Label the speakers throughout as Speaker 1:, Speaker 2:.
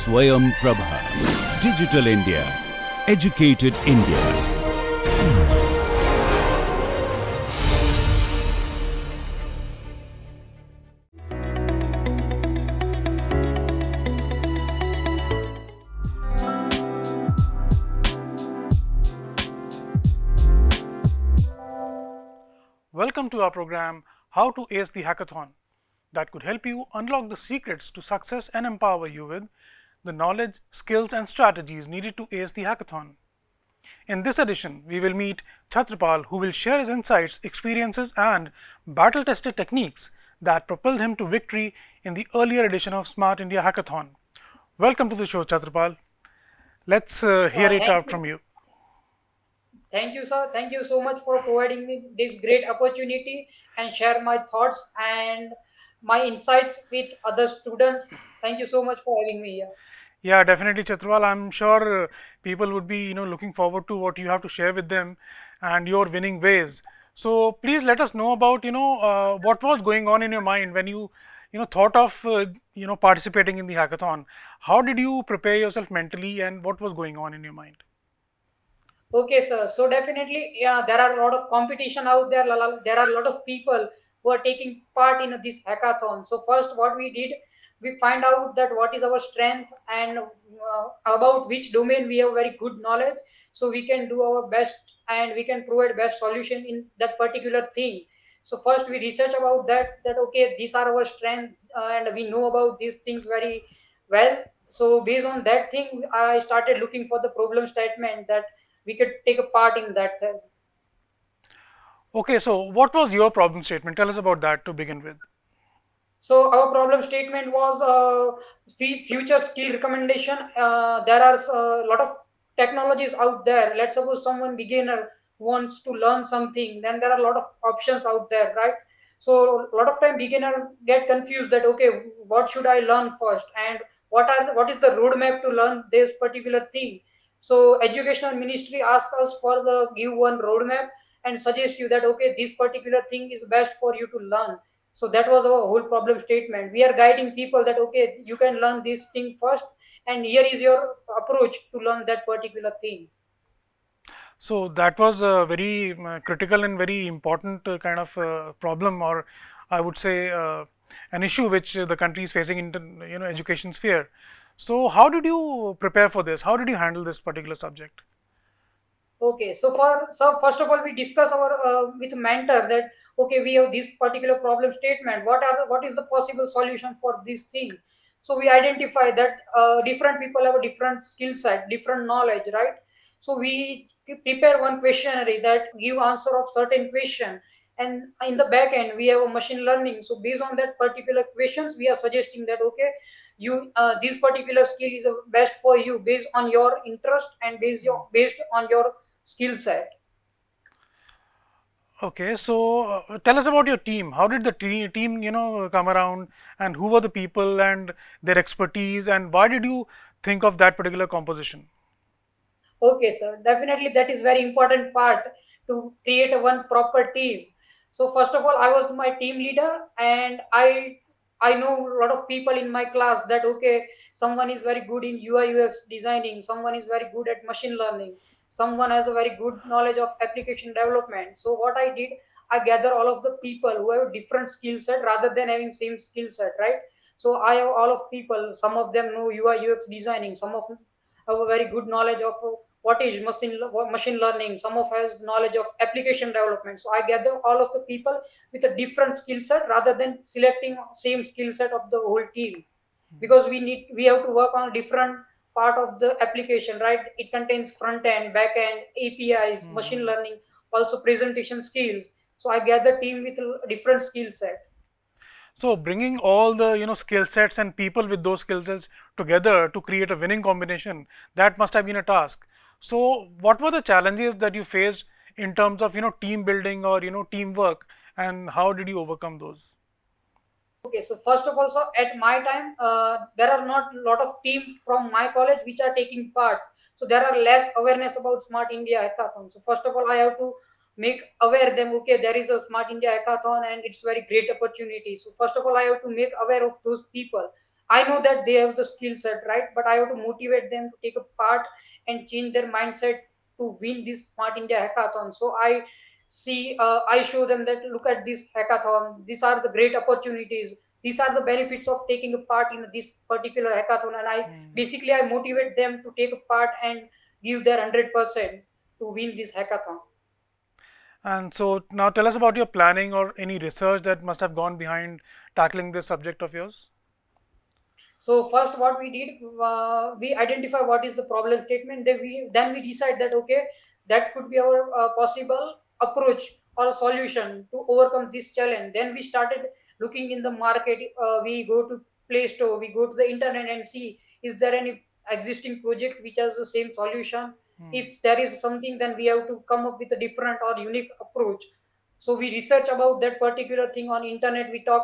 Speaker 1: Swayam Prabha. Digital India. Educated India.
Speaker 2: Welcome to our program, How to Ace the Hackathon, that could help you unlock the secrets to success and empower you with the knowledge, skills, and strategies needed to ace the hackathon. In this edition, we will meet Chhatrapal, who will share his insights, experiences, and battle tested techniques that propelled him to victory in the earlier edition of Smart India Hackathon. Welcome to the show, Chhatrapal. Let's hear it
Speaker 3: Thank
Speaker 2: out
Speaker 3: you.
Speaker 2: from you.
Speaker 3: Thank you, sir. Thank you so much for providing me this great opportunity and share my thoughts and my insights with other students. Thank you so much for having me here.
Speaker 2: Yeah, definitely, Chatrwal. I'm sure people would be, looking forward to what you have to share with them and your winning ways. So please let us know about, what was going on in your mind when you thought of, participating in the hackathon. How did you prepare yourself mentally, and what was going on in your mind?
Speaker 3: Okay, sir. So definitely, yeah, there are a lot of competition out there. There are a lot of people who are taking part in this hackathon. So first, what we did, we find out that what is our strength and about which domain we have very good knowledge. So we can do our best and we can provide best solution in that particular thing. So first, we research about that. That okay, these are our strengths and we know about these things very well. So based on that thing, I started looking for the problem statement that we could take a part in that.
Speaker 2: Okay, so what was your problem statement? Tell us about that to begin with.
Speaker 3: So our problem statement was future skill recommendation. There are a lot of technologies out there. Let's suppose someone beginner wants to learn something, then there are a lot of options out there, right? So a lot of time beginner get confused that okay, what should I learn first, and what is the roadmap to learn this particular thing. So educational ministry asked us for the give one roadmap and suggest you that okay, this particular thing is best for you to learn. So that was our whole problem statement. We are guiding people that okay, you can learn this thing first, and here is your approach to learn that particular thing.
Speaker 2: So that was a very critical and very important kind of problem, or I would say an issue which the country is facing in the education sphere. So how did you prepare for this? How did you handle this particular subject?
Speaker 3: Okay, so first of all, we discuss our with mentor that okay, we have this particular problem statement. What is the possible solution for this thing? So we identify that different people have a different skill set, different knowledge, right? So we prepare one questionnaire that give answer of certain question, and in the back end we have a machine learning. So based on that particular questions, we are suggesting that okay, you this particular skill is best for you based on your interest and based on your skill set.
Speaker 2: Okay, so tell us about your team. How did the team, come around, and who were the people and their expertise, and why did you think of that particular composition?
Speaker 3: Okay, sir. Definitely, that is very important part to create a one proper team. So first of all, I was my team leader, and I know a lot of people in my class that okay, someone is very good in UI UX designing, someone is very good at machine learning, someone has a very good knowledge of application development. So what I did, I gather all of the people who have different skill set rather than having same skill set, right? So I have all of people. Some of them know UI UX designing, some of them have a very good knowledge of what is machine learning, some of has knowledge of application development. So I gather all of the people with a different skill set rather than selecting same skill set of the whole team, because we have to work on different part of the application, right? It contains front end, back end, APIs, machine
Speaker 2: Mhm.
Speaker 3: learning, also presentation skills. So I gather team with a different skill set.
Speaker 2: So bringing all the skill sets and people with those skill sets together to create a winning combination, that must have been a task. So what were the challenges that you faced in terms of team building or teamwork, and how did you overcome those?
Speaker 3: Okay, so first of all, so at my time, there are not a lot of team from my college which are taking part. So there are less awareness about Smart India Hackathon. So first of all, I have to make aware them. Okay, there is a Smart India Hackathon and it's very great opportunity. So first of all, I have to make aware of those people. I know that they have the skill set, right? But I have to motivate them to take a part and change their mindset to win this Smart India hackathon. So I show them that look at this hackathon. These are the great opportunities. These are the benefits of taking a part in this particular hackathon, and I motivate them to take a part and give their 100% to win this hackathon.
Speaker 2: And so now tell us about your planning or any research that must have gone behind tackling this subject of yours.
Speaker 3: So first, what we did, we identify what is the problem statement. Then we decide that okay, that could be our possible approach or a solution to overcome this challenge. Then we started looking in the market. We go to Play Store, we go to the internet and see is there any existing project which has the same solution. If there is something, then we have to come up with a different or unique approach. So we research about that particular thing on internet. We talk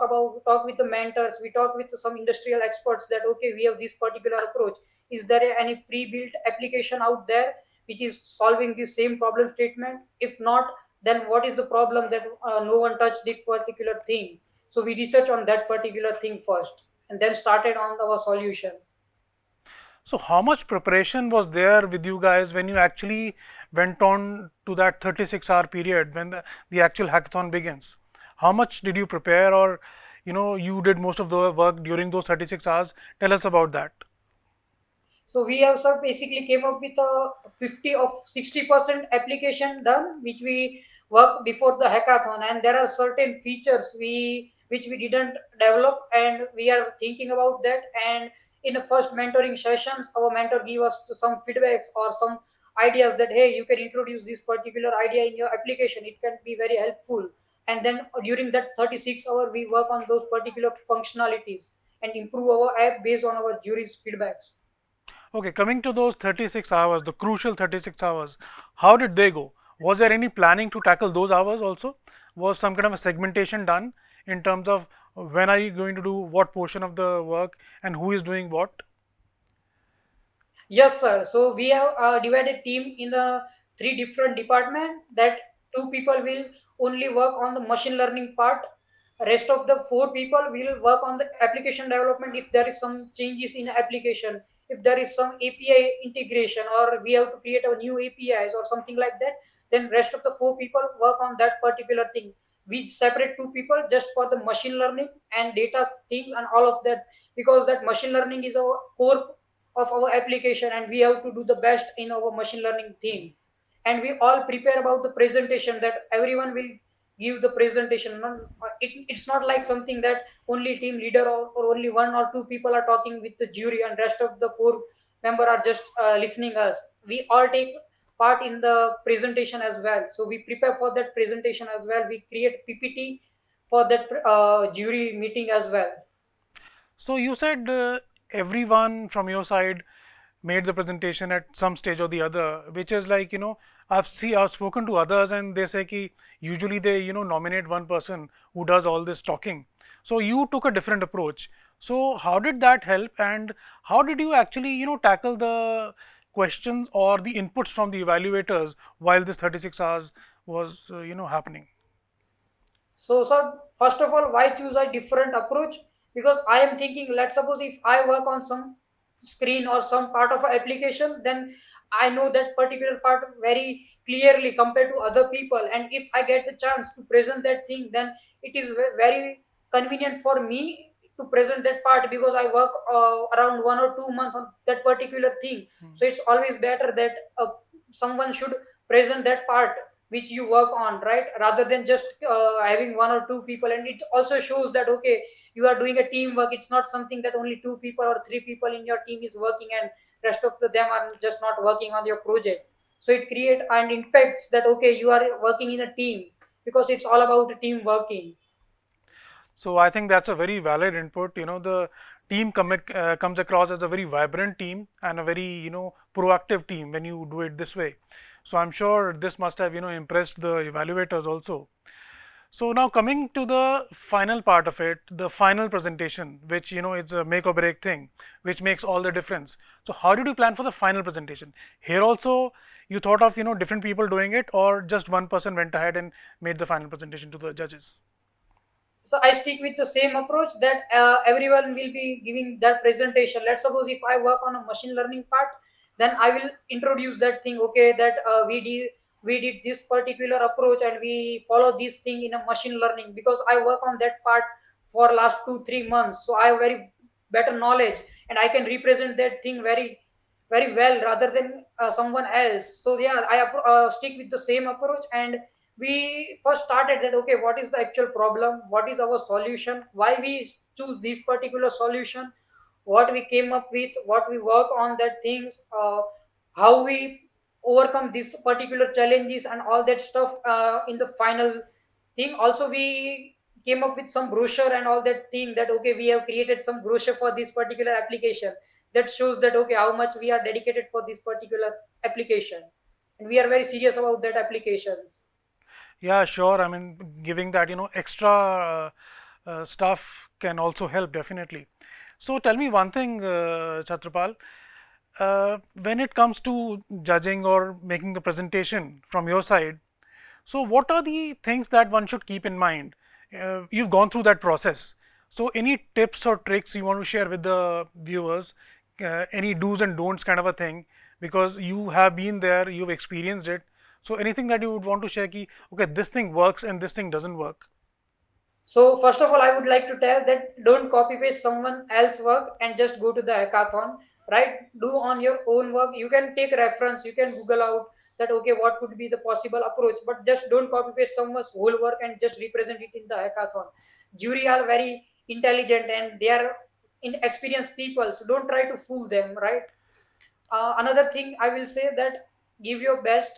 Speaker 3: with the mentors, we talk with some industrial experts that okay, we have this particular approach. Is there any pre-built application out there which is solving the same problem statement? If not, then what is the problem that no one touched this particular thing? So we research on that particular thing first and then started on our solution.
Speaker 2: So how much preparation was there with you guys when you actually went on to that 36-hour period when the actual hackathon begins? How much did you prepare, or you did most of the work during those 36 hours? Tell us about that.
Speaker 3: So we have sir basically came up with a 50 of 60% application done, which we worked before the hackathon, and there are certain features which we didn't develop, and we are thinking about that. And in the first mentoring sessions, our mentor give us some feedbacks or some ideas that hey, you can introduce this particular idea in your application. It can be very helpful. And then during that 36 hour, we work on those particular functionalities and improve our app based on our jury's feedbacks.
Speaker 2: Okay, coming to those 36 hours, the crucial 36 hours, how did they go? Was there any planning to tackle those hours also? Was some kind of a segmentation done in terms of when are you going to do what portion of the work and who is doing what?
Speaker 3: Yes, sir. So we have divided team in the three different department that two people will only work on the machine learning part. Rest of the four people will work on the application development if there is some changes in application, if there is some API integration or we have to create a new APIs or something like that, then rest of the four people work on that particular thing. We separate two people just for the machine learning and data things and all of that, because that machine learning is our core of our application and we have to do the best in our machine learning thing. And we all prepare about the presentation that everyone will give the presentation. It's not like something that only team leader or only one or two people are talking with the jury and rest of the four member are just listening us. We all take part in the presentation as well, so we prepare for that presentation as well. We create PPT for that jury meeting as well.
Speaker 2: So you said everyone from your side made the presentation at some stage or the other, which is like, I've spoken to others and they say ki usually they nominate one person who does all this talking. So you took a different approach. So how did that help, and how did you actually tackle the questions or the inputs from the evaluators while this 36 hours was happening?
Speaker 3: So, sir, first of all, why choose a different approach? Because I am thinking, let's suppose if I work on some screen or some part of an application, then I know that particular part very clearly compared to other people. And if I get the chance to present that thing, then it is very convenient for me to present that part because I work around 1 or 2 months on that particular thing. So it's always better that someone should present that part which you work on, right, rather than just having one or two people. And it also shows that okay, you are doing a teamwork. It's not something that only two people or three people in your team is working and rest of them are just not working on your project. So it create and impacts that okay, you are working in a team because it's all about team working.
Speaker 2: So I think that's a very valid input. The team comes across as a very vibrant team and a very proactive team when you do it this way. So I'm sure this must have impressed the evaluators also. So now coming to the final part of it, the final presentation, which it's a make or break thing, which makes all the difference. So how did you plan for the final presentation? Here also you thought of different people doing it, or just one person went ahead and made the final presentation to the judges?
Speaker 3: So I stick with the same approach that everyone will be giving their presentation. Let's suppose if I work on a machine learning part, then I will introduce that thing. Okay, that we did this particular approach and we follow this thing in a machine learning, because I work on that part for last 2 3 months. So I have very better knowledge and I can represent that thing very well rather than someone else. So yeah, I stick with the same approach, and we first started that okay, what is the actual problem, what is our solution, why we choose this particular solution, what we came up with, what we work on that things, how we overcome these particular challenges and all that stuff in the final thing. Also we came up with some brochure and all that thing, that okay, we have created some brochure for this particular application that shows that okay, how much we are dedicated for this particular application, and we are very serious about that applications.
Speaker 2: Yeah, sure. I mean, giving that, extra stuff can also help definitely. So tell me one thing, Chhatrapal, when it comes to judging or making a presentation from your side, so what are the things that one should keep in mind? You've gone through that process. So any tips or tricks you want to share with the viewers, any do's and don'ts kind of a thing, because you have been there, you've experienced it. So anything that you would want to share, ki, okay, this thing works and this thing doesn't work.
Speaker 3: So first of all, I would like to tell that don't copy paste someone else's work and just go to the hackathon, right? Do on your own work. You can take reference, you can Google out that okay, what could be the possible approach, but just don't copy paste someone's whole work and just represent it in the hackathon. Jury are very intelligent and they are inexperienced people, so don't try to fool them, right? Another thing I will say that give your best.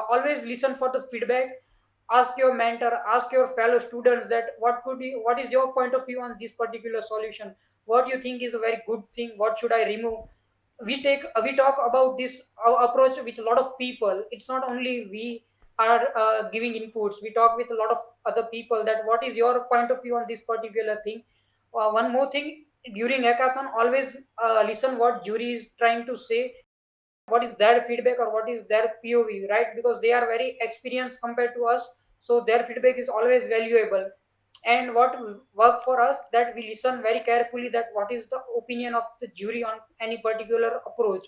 Speaker 3: Always listen for the feedback. Ask your mentor, ask your fellow students that what is your point of view on this particular solution. What you think is a very good thing? What should I remove? We talk about this approach with a lot of people. It's not only we are giving inputs. We talk with a lot of other people that what is your point of view on this particular thing. One more thing, during hackathon, always listen what jury is trying to say, what is their feedback or what is their POV, right? Because they are very experienced compared to us, so their feedback is always valuable. And what work for us, that we listen very carefully that what is the opinion of the jury on any particular approach,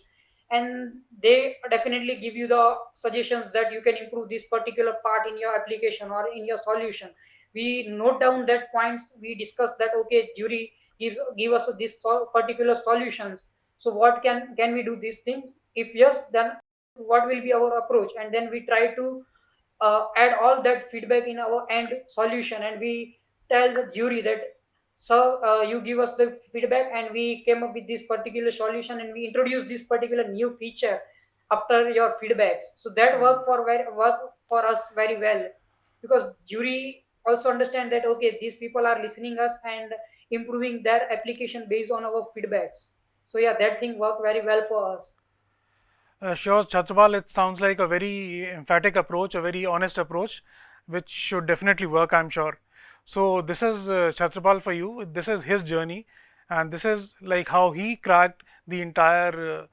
Speaker 3: and they definitely give you the suggestions that you can improve this particular part in your application or in your solution. We note down that points, we discuss that okay, jury give us this particular solutions, so what can we do these things? If yes, then what will be our approach? And then we try to add all that feedback in our end solution, and we tell the jury that so you give us the feedback and we came up with this particular solution and we introduce this particular new feature after your feedbacks. So that work for us very well, because jury also understand that okay, these people are listening us and improving their application based on our feedbacks. So yeah, that thing worked very well for us.
Speaker 2: Sure, Chhatrapal, it sounds like a very emphatic approach, a very honest approach, which should definitely work, I'm sure. So this is Chhatrapal for you. This is his journey, and this is like how he cracked the entire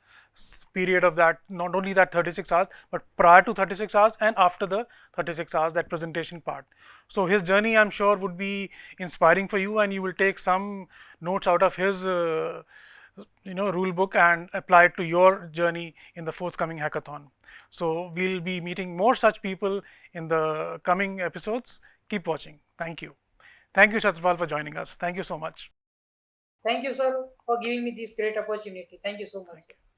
Speaker 2: period of that, not only that 36 hours, but prior to 36 hours and after the 36 hours, that presentation part. So his journey, I'm sure, would be inspiring for you, and you will take some notes out of his rule book and apply it to your journey in the forthcoming hackathon. So we'll be meeting more such people in the coming episodes. Keep watching. Thank you. Thank you, Shatrapal, for joining us. Thank you so much.
Speaker 3: Thank you, sir, for giving me this great opportunity. Thank you so much,
Speaker 2: Thank
Speaker 3: sir.
Speaker 2: you.